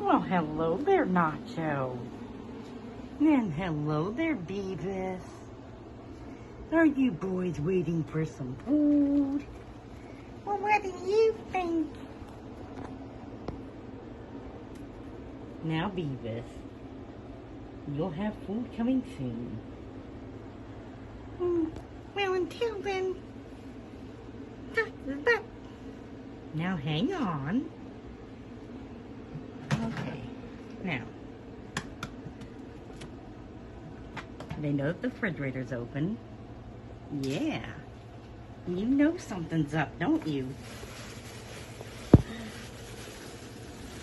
Well, hello there, Nacho. And hello there, Beavis. Are you boys waiting for some food? Well, what do you think? Now, Beavis, you'll have food coming soon. Well, until then, now hang on. Okay, now, they know that the refrigerator's open. Yeah, you know something's up, don't you?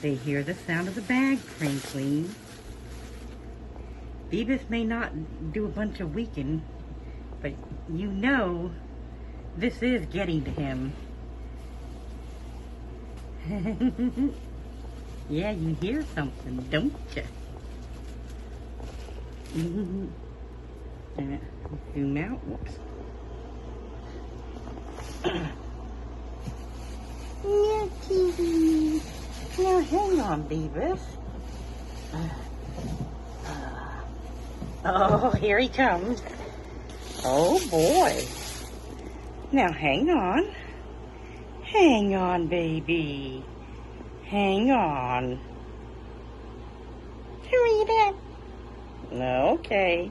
They hear the sound of the bag crinkling. Beavis may not do a bunch of weeking, but you know this is getting to him. Yeah, you hear something, don't you? Zoom out. Whoops. Yeah, TV. Now, hang on, Beavis. Oh, here he comes. Oh, boy. Now, hang on. Hang on, baby. Hang on. Hurry it up. Okay.